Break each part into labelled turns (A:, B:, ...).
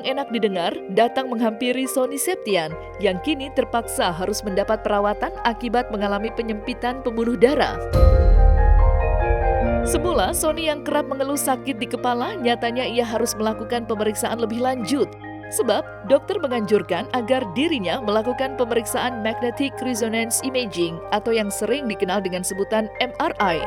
A: kurang enak didengar datang menghampiri Sony Septian yang kini terpaksa harus mendapat perawatan akibat mengalami penyempitan pembuluh darah. Semula, Sony yang kerap mengeluh sakit di kepala, nyatanya ia harus melakukan pemeriksaan lebih lanjut. Sebab, dokter menganjurkan agar dirinya melakukan pemeriksaan Magnetic Resonance Imaging atau yang sering dikenal dengan sebutan MRI.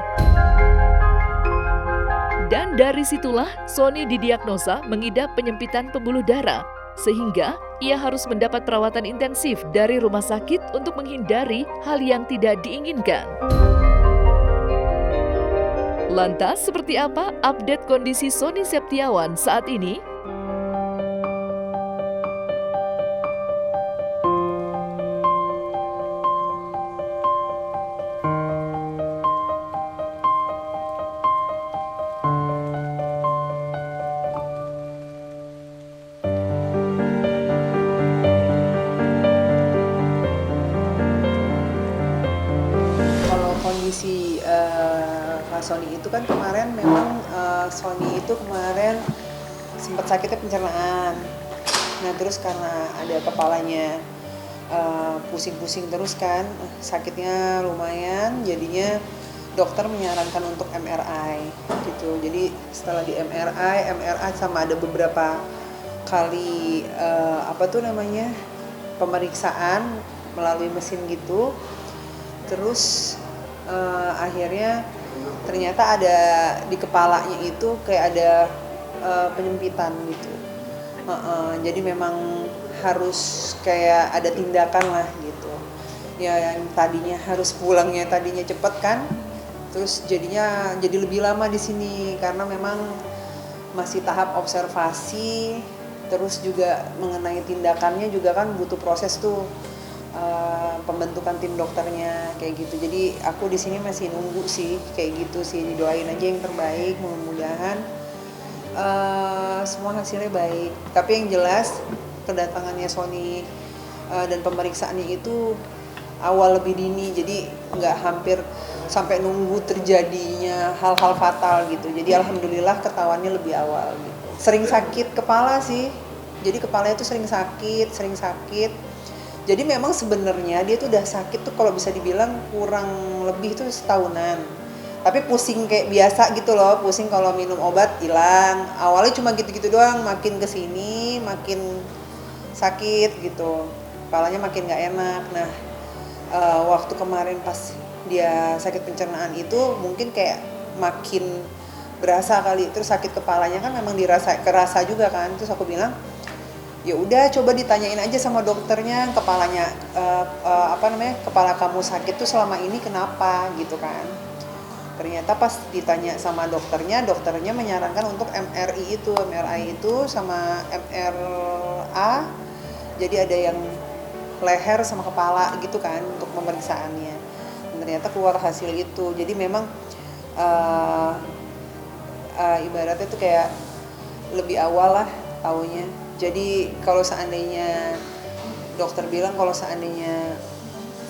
A: Dan dari situlah, Sony didiagnosa mengidap penyempitan pembuluh darah, sehingga ia harus mendapat perawatan intensif dari rumah sakit untuk menghindari hal yang tidak diinginkan. Lantas, seperti apa update kondisi Sony Septiawan saat ini?
B: Kalau kondisi Kak Sony itu kan kemarin memang Sony itu kemarin sempat sakitnya pencernaan. Nah terus karena ada kepalanya pusing-pusing terus kan, sakitnya lumayan, jadinya dokter menyarankan untuk MRI gitu. Jadi setelah di MRI sama ada beberapa kali pemeriksaan melalui mesin gitu. Terus akhirnya ternyata ada di kepalanya itu kayak ada penyempitan gitu. Jadi memang harus kayak ada tindakan lah gitu. Ya yang tadinya harus pulangnya tadinya cepet kan, terus jadinya jadi lebih lama di sini karena memang masih tahap observasi. Terus juga mengenai tindakannya juga kan butuh proses tuh. Pembentukan tim dokternya kayak gitu. Jadi aku di sini masih nunggu sih kayak gitu sih, didoain aja yang terbaik, mudah-mudahan semua hasilnya baik. Tapi yang jelas kedatangannya Sony dan pemeriksaannya itu awal lebih dini, jadi nggak hampir sampai nunggu terjadinya hal-hal fatal gitu. Jadi alhamdulillah ketahuannya lebih awal gitu. Sering sakit kepala sih, jadi kepalanya tuh sering sakit. Jadi memang sebenarnya dia tuh udah sakit tuh kalau bisa dibilang kurang lebih tuh setahunan. Tapi pusing kayak biasa gitu loh, pusing kalau minum obat hilang. Awalnya cuma gitu-gitu doang, makin kesini makin sakit gitu. Kepalanya makin nggak enak. Nah, waktu kemarin pas dia sakit pencernaan itu mungkin kayak makin berasa kali. Terus sakit kepalanya kan memang kerasa juga kan. Terus aku bilang, ya udah coba ditanyain aja sama dokternya kepalanya kepala kamu sakit tuh selama ini kenapa gitu kan. Ternyata pas ditanya sama dokternya menyarankan untuk MRI itu sama MRA, jadi ada yang leher sama kepala gitu kan untuk pemeriksaannya. Dan ternyata keluar hasil itu. Jadi memang ibaratnya tuh kayak lebih awal lah taunya. Jadi kalau seandainya dokter bilang kalau seandainya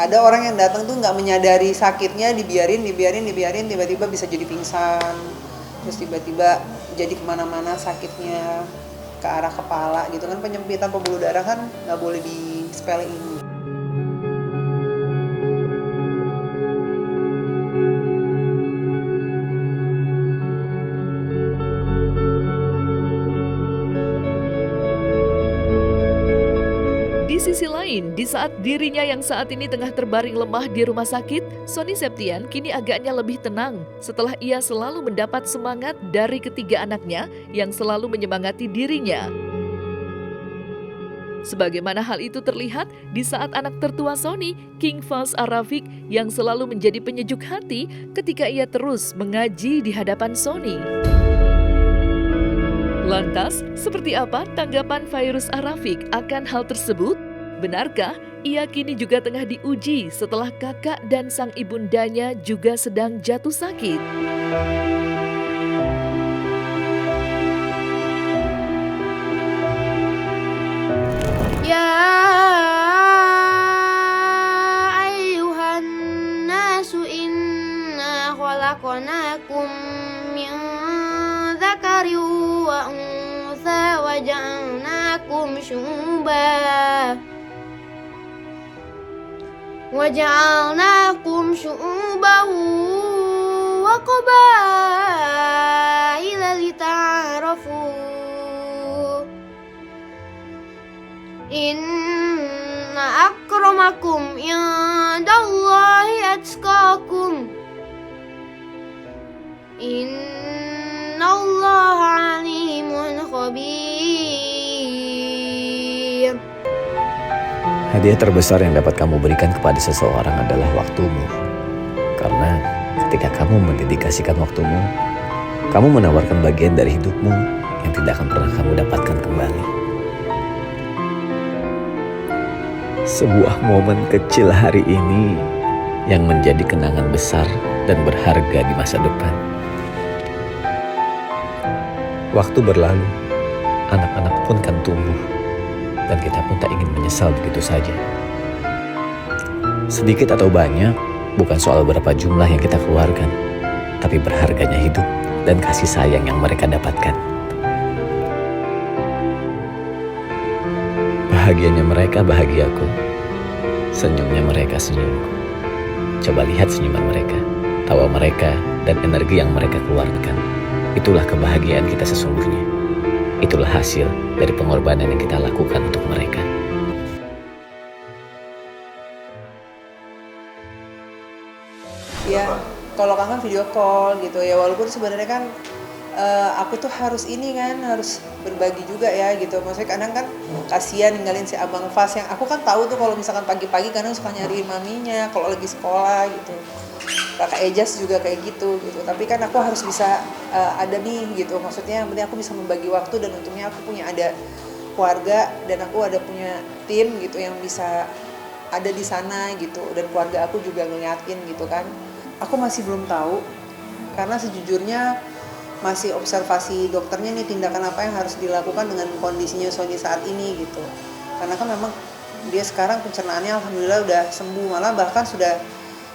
B: ada orang yang datang tuh nggak menyadari sakitnya, dibiarin tiba-tiba bisa jadi pingsan, terus tiba-tiba jadi kemana-mana sakitnya ke arah kepala gitu kan. Penyempitan pembuluh darah kan nggak boleh disepelein.
A: Di sisi lain, di saat dirinya yang saat ini tengah terbaring lemah di rumah sakit, Sony Septian kini agaknya lebih tenang setelah ia selalu mendapat semangat dari ketiga anaknya yang selalu menyemangati dirinya. Sebagaimana hal itu terlihat di saat anak tertua Sony, King Faz Arafik, yang selalu menjadi penyejuk hati ketika ia terus mengaji di hadapan Sony. Lantas, seperti apa tanggapan Fairuz Arafik akan hal tersebut? Benarkah ia kini juga tengah diuji setelah kakak dan sang ibundanya juga sedang jatuh sakit?
C: Ya ayyuhan nasu inna khalaqnakum min dzakarin wa untha wa ja'alnakum شعوبا وجعلناكم شعوبا وقبائل لتعارفوا إن أكرمكم عند الله أتقاكم إن الله عليم خبير.
D: Hadiah terbesar yang dapat kamu berikan kepada seseorang adalah waktumu. Karena ketika kamu mendedikasikan waktumu, kamu menawarkan bagian dari hidupmu yang tidak akan pernah kamu dapatkan kembali. Sebuah momen kecil hari ini yang menjadi kenangan besar dan berharga di masa depan. Waktu berlalu, anak-anak pun kan tumbuh, dan kita pun tak ingin menyesal begitu saja. Sedikit atau banyak, bukan soal berapa jumlah yang kita keluarkan, tapi berharganya hidup dan kasih sayang yang mereka dapatkan. Bahagianya mereka bahagiaku, senyumnya mereka senyumku. Coba lihat senyuman mereka, tawa mereka, dan energi yang mereka keluarkan. Itulah kebahagiaan kita sesungguhnya. Itulah hasil dari pengorbanan yang kita lakukan untuk mereka.
B: Ya, kalau kangen video call gitu ya, walaupun sebenarnya kan aku tuh harus harus berbagi juga ya gitu. Maksudnya kadang kan kasihan ninggalin si abang Fas yang aku kan tahu tuh kalau misalkan pagi-pagi kadang suka nyariin maminya kalau lagi sekolah gitu. Kakak Ejas juga kayak gitu. Tapi kan aku harus bisa ada nih gitu. Maksudnya yang penting aku bisa membagi waktu, dan untungnya aku punya ada keluarga dan aku ada punya tim gitu yang bisa ada di sana gitu, dan keluarga aku juga ngeliatin gitu kan. Aku masih belum tahu karena sejujurnya masih observasi dokternya nih tindakan apa yang harus dilakukan dengan kondisinya Sony saat ini gitu. Karena kan memang dia sekarang pencernaannya alhamdulillah udah sembuh, malah bahkan sudah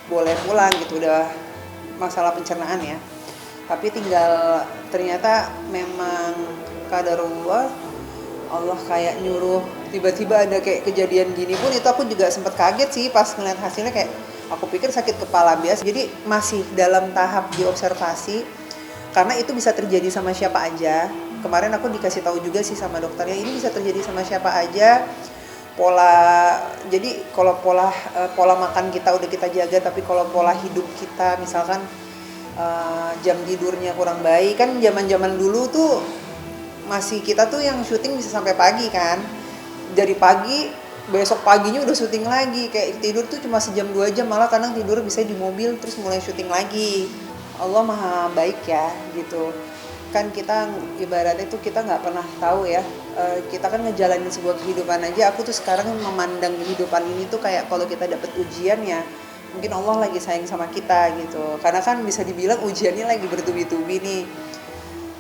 B: boleh pulang gitu, udah masalah pencernaan ya. Tapi tinggal ternyata memang qadarullah, Allah kayak nyuruh tiba-tiba ada kayak kejadian gini pun itu aku juga sempat kaget sih pas ngeliat hasilnya, kayak aku pikir sakit kepala biasa. Jadi masih dalam tahap diobservasi karena itu bisa terjadi sama siapa aja. Kemarin aku dikasih tahu juga sih sama dokternya, ini bisa terjadi sama siapa aja. Jadi kalau pola makan kita udah kita jaga, tapi kalau pola hidup kita misalkan jam tidurnya kurang baik, kan zaman dulu tuh masih kita tuh yang syuting bisa sampai pagi kan, dari pagi besok paginya udah syuting lagi, kayak tidur tuh cuma sejam 2 jam, malah kadang tidur bisa di mobil terus mulai syuting lagi. Allah maha baik ya gitu kan. Kita ibaratnya tuh kita nggak pernah tahu ya, kita kan ngejalanin sebuah kehidupan aja. Aku tuh sekarang memandang kehidupan ini tuh kayak kalau kita dapet ujian ya mungkin Allah lagi sayang sama kita gitu, karena kan bisa dibilang ujiannya lagi bertubi-tubi nih.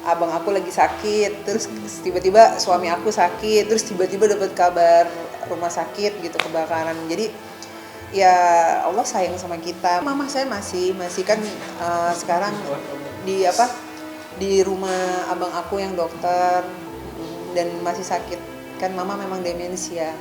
B: Abang aku lagi sakit, terus tiba-tiba suami aku sakit, terus tiba-tiba dapat kabar rumah sakit gitu, kebakaran. Jadi ya Allah sayang sama kita. Mama saya masih kan sekarang di rumah abang aku yang dokter dan masih sakit kan. Mama memang demensia.